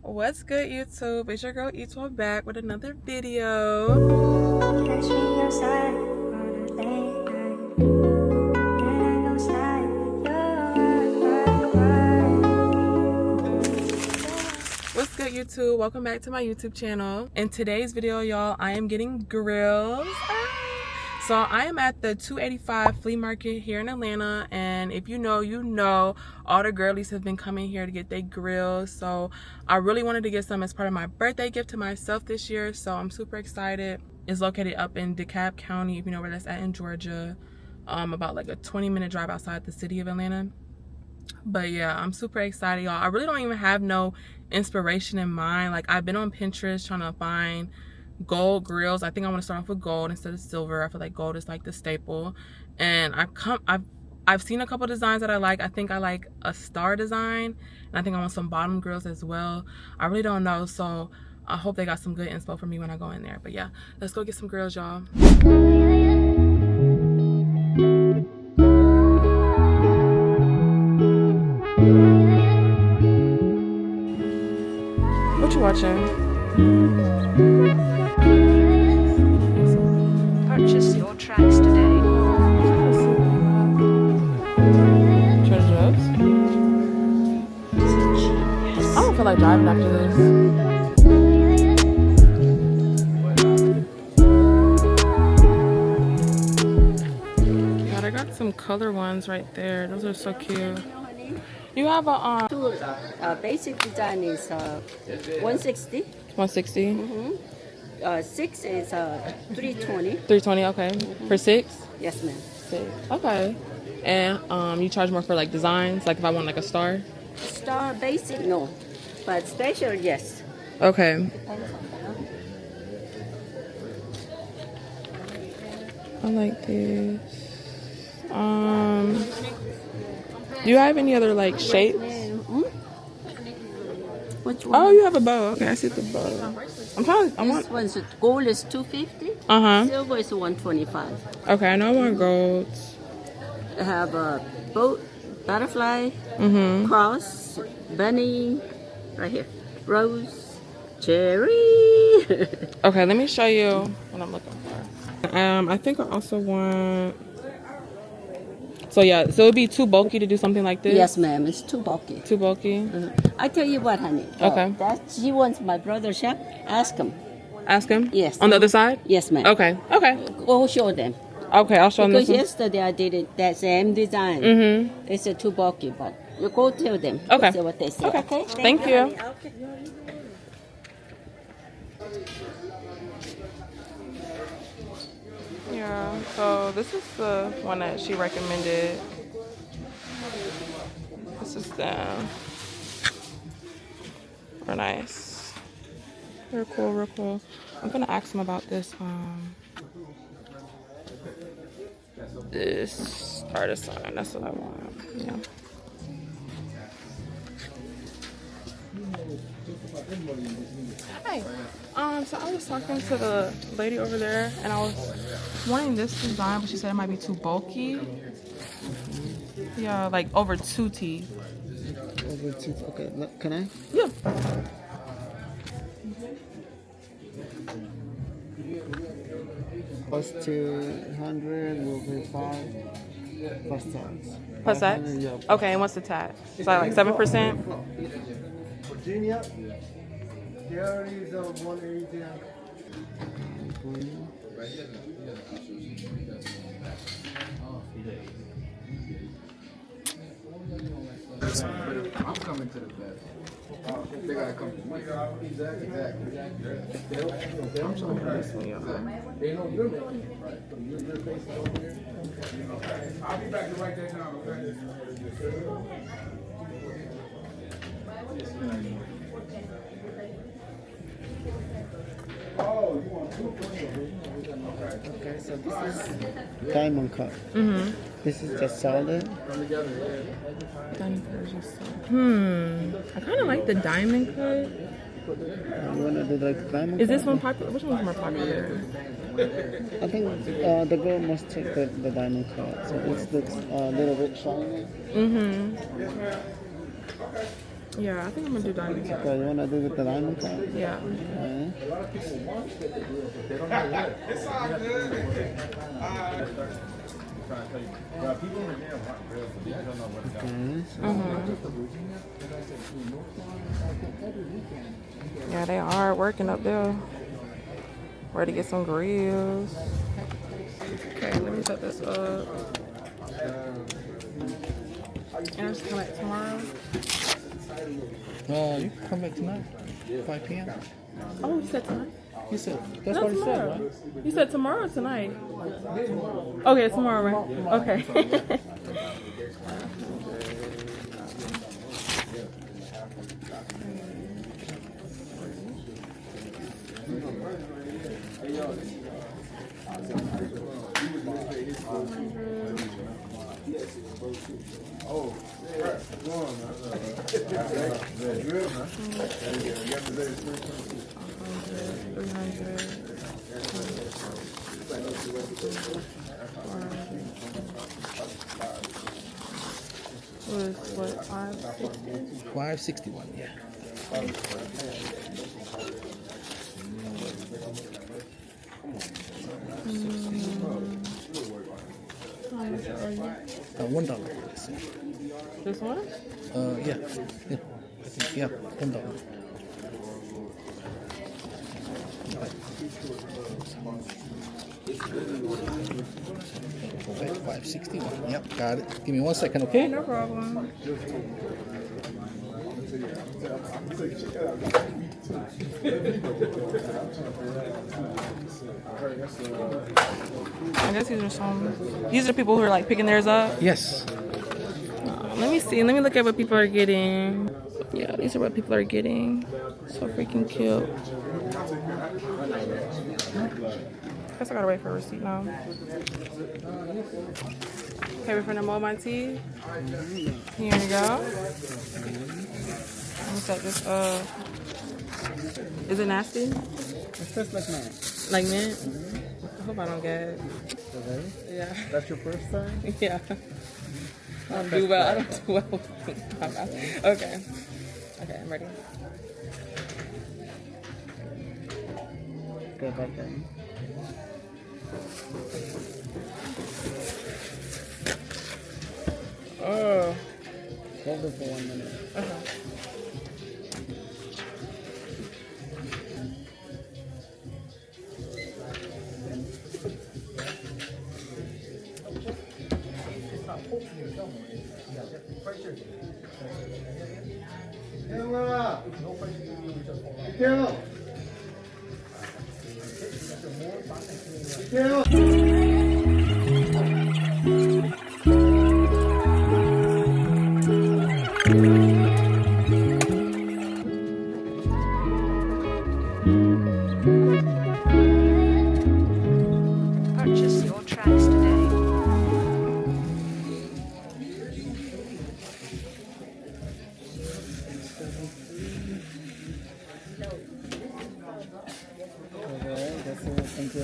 What's good, YouTube? It's your girl Eto back with another video. Catch me outside on a late night, and I know slide What's good, YouTube? Welcome back to my YouTube channel. In today's video, y'all, I am getting Grillz. So I am at the 285 flea market here in Atlanta, and if you know, you know, all the girlies have been coming here to get their Grillz. So I really wanted to get some as part of my birthday gift to myself this year, so I'm super excited. It's located up in DeKalb County, if you know where that's at in Georgia, about like a 20-minute drive outside the city of Atlanta. But yeah, I'm super excited, y'all. I really don't even have no inspiration in mind. Like, I've been on Pinterest trying to find gold Grillz. I think I want to start off with gold instead of silver. I feel like gold is like the staple, and I've seen a couple designs that I like. I think I like a star design, and I think I want some bottom Grillz as well. I really don't know, so I hope they got some good inspo for me when I go in there. But yeah, let's go get some Grillz, y'all. What you watching? Purchase your tracks today. Trader Joe's? I don't feel like driving after this. God, I got some color ones right there. Those are so cute. You have a Basic design is 160. 160? 6 is 320. 320, okay. For 6? Yes, ma'am. 6. Okay. And you charge more for like designs, like if I want like a star? Star basic, no. But special, yes. Okay. I like this. Do you have any other like shapes? Which one? Oh, you have a bow. Okay, I see the bow. This one's gold is 250. Silver is 125. Okay, I know I want gold. I have a boat, butterfly, cross, bunny, right here, rose, cherry. Okay, let me show you what I'm looking for. I think I also want. So yeah, so it'd be too bulky to do something like this. Yes, ma'am. It's too bulky. Too bulky. I tell you what, honey. Okay. She wants my brother's shop. Ask him. Ask him. Yes. On the other side. Yes, ma'am. Okay. Okay. Go show them. Okay, I'll show them Because this one. yesterday I did it that same design. They said too bulky, but you go tell them. Okay. See what they say. Okay. Thank you. honey. Okay. Yeah, so this is the one that she recommended. This is them. Real nice. Real cool, real cool. I'm gonna ask them about this this star design. That's what I want. Yeah. Hey, so I was talking to the lady over there, and I was wanting this design, but she said it might be too bulky. Yeah, like over 2 teeth. Over 2. Okay, can I? Yeah. Plus 200 will be 5 plus tax. Plus that? Yeah. Okay, and what's the tax? Is that like 7%? Virginia, there is a 180. I'm coming to the bed. They gotta come to me. Exactly. I'm showing you this one. They know you're making it. Right. Your face is over here. I'll be back to write that down, okay? Oh, you want 2 Okay, so this is diamond cut. This is just solid. I kind of like the diamond cut. You wanna do like diamond Is cut? this one popular? Which one's more popular? I think the girl must take the diamond cut. So it looks a little bit shiny. Yeah, I think I'm gonna do diamond cut. Okay, you wanna do with the diamond cut? Yeah. Okay. It's all good. People in the game want grills, but they don't know what to do. Yeah, they are working up there. Ready to get some grills. Okay, let me set this up. And I'm just coming back tomorrow. You can come back tonight, 5 p.m. Oh, you said tonight? You said, that's No, what you said, tomorrow. right? You said tomorrow or tonight? Okay, tomorrow, right? Okay. Was what, 560? 561, yeah. $1. This one? Yeah. I think, yeah, $1. Okay, 561. Yep, got it. Give me 1 second, okay? No problem. I guess these are people who are like picking theirs up. Yes. Let me see. Let me look at what people are getting. Yeah, these are what people are getting. So freaking cute. I guess I gotta wait for a receipt now. Okay, we're finna mold my tea. Here you go. Let me set this up. Is it nasty? It tastes like mine. Like mint? I hope I don't get it. Okay. Yeah. That's your first time? Yeah. I don't do well. I don't do well. Okay. Okay, I'm ready. Go back in. Oh. Hold it for 1 minute. Purchase your tracks today. Okay, that's it. Thank you.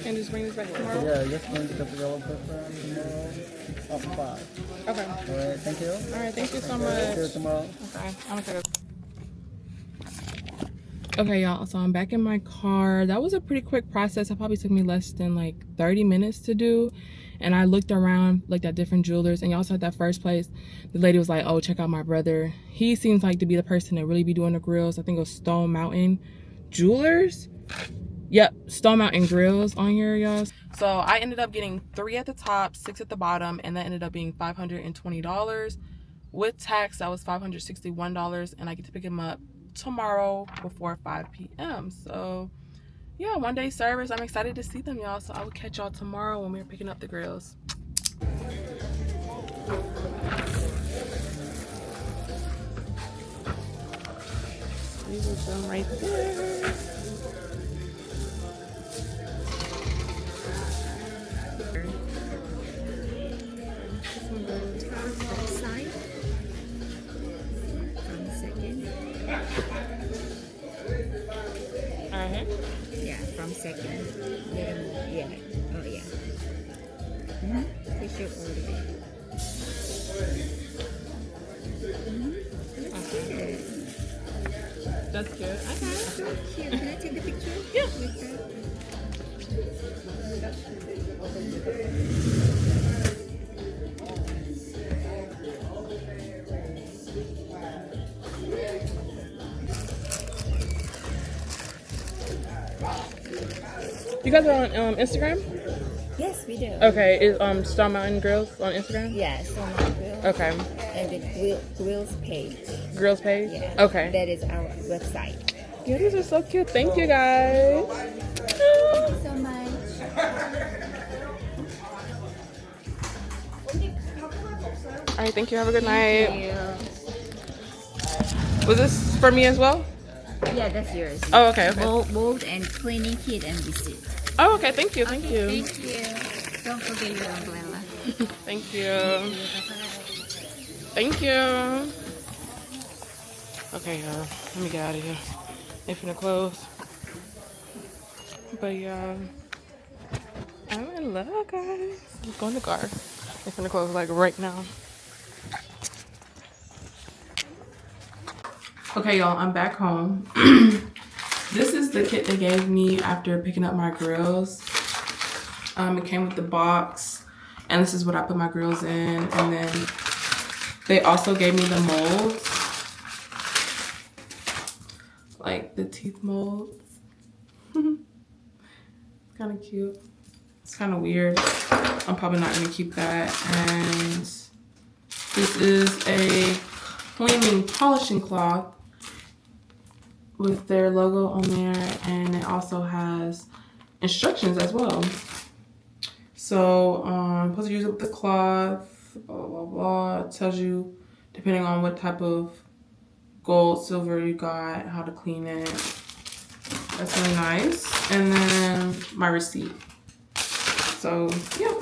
And just bring this back tomorrow? Yeah, just going to pick up tomorrow at 5. Okay. Alright, thank you. Alright, thank you so See you much. tomorrow. Okay, I'm gonna take a... Okay, y'all, so I'm back in my car. That was a pretty quick process. It probably took me less than like 30 minutes to do. And I looked around, looked at different jewelers, and y'all saw at that first place, the lady was like, oh, check out my brother. He seems like to be the person that really be doing the grills. I think it was Stone Mountain Jewelers. Yep, Stone Mountain Grillz on here, y'all. So I ended up getting 3 at the top, 6 at the bottom, and that ended up being $520. With tax, that was $561, and I get to pick him up tomorrow before 5 p.m. So yeah, 1-day service. I'm excited to see them, y'all. So I will catch y'all tomorrow when we're picking up the grills. These are them right there. From second. Yeah. Oh, yeah. Push it all the way. That's cute. Okay. Here, can I take a picture? Yeah. With her? You guys are on Instagram? Yes, we do. Okay, is Star Mountain Grillz on Instagram? Yeah, so my grill. Okay. And the Grillz page. Grillz page? Yeah. Okay. That is our website. Yeah, these are so cute. Thank you guys. Thank you so much. All right, thank you. Have a good night. Thank Was this for me as well? you. Yeah, that's yours. Oh, okay, okay. Mold and cleaning kit and receipt. Oh, okay. Thank you. Thank you. Thank you. Don't forget your umbrella. Thank you. Thank you. Okay, y'all. Let me get out of here. They finna close. But yeah, I'm in love, guys. Let's go in the car. They finna close like right now. Okay, y'all. I'm back home. This is the kit they gave me after picking up my grills. It came with the box, and this is what I put my grills in. And then they also gave me the molds, like the teeth molds. It's kind of cute. It's kind of weird. I'm probably not gonna keep that. And this is a cleaning polishing cloth with their logo on there, and it also has instructions as well. So I'm supposed to use it with the cloth, blah blah blah. It tells you depending on what type of gold, silver you got, how to clean it. That's really nice. And then my receipt. So yeah.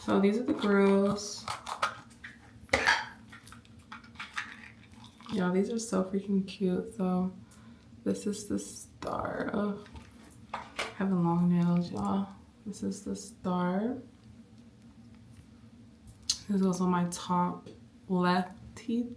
So these are the grills. Y'all, these are so freaking cute. So this is the star of having long nails, y'all. This is the star. This goes on my top left teeth.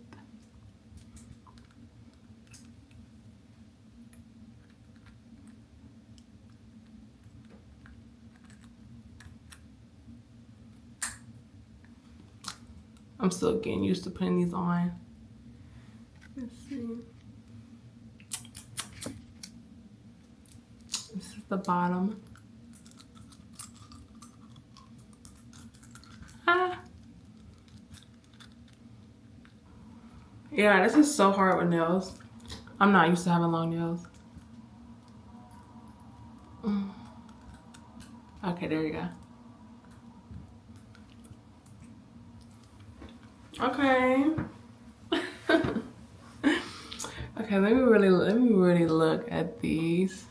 I'm still getting used to putting these on. Let's see. This is the bottom. Ah. Yeah, this is so hard with nails. I'm not used to having long nails. Okay, there you go. Okay. Okay, let me really look at these.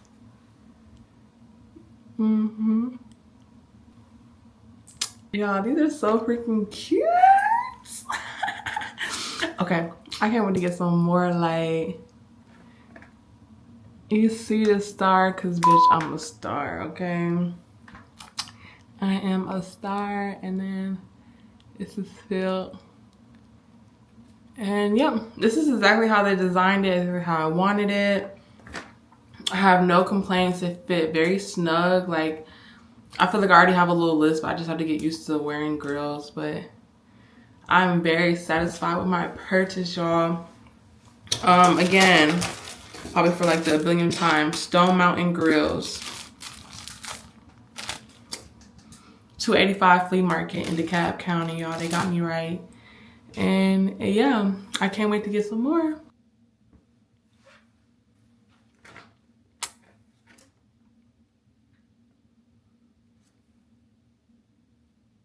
Y'all, these are so freaking cute. Okay, I can't wait to get some more light. You see the star, cause bitch, I'm a star, okay? I am a star, and then this is filled. And yeah, this is exactly how they designed it, how I wanted it. I have no complaints. It fit very snug. Like, I feel like I already have a little list, but I just have to get used to wearing grills. But I'm very satisfied with my purchase, y'all. Again, probably for like the 1 billionth time, Stone Mountain Grillz. 285 Flea Market in DeKalb County, y'all. They got me right. And yeah, I can't wait to get some more.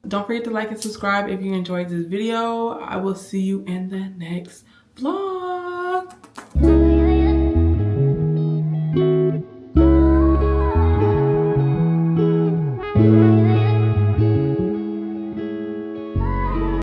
Don't forget to like and subscribe if you enjoyed this video. I will see you in the next vlog.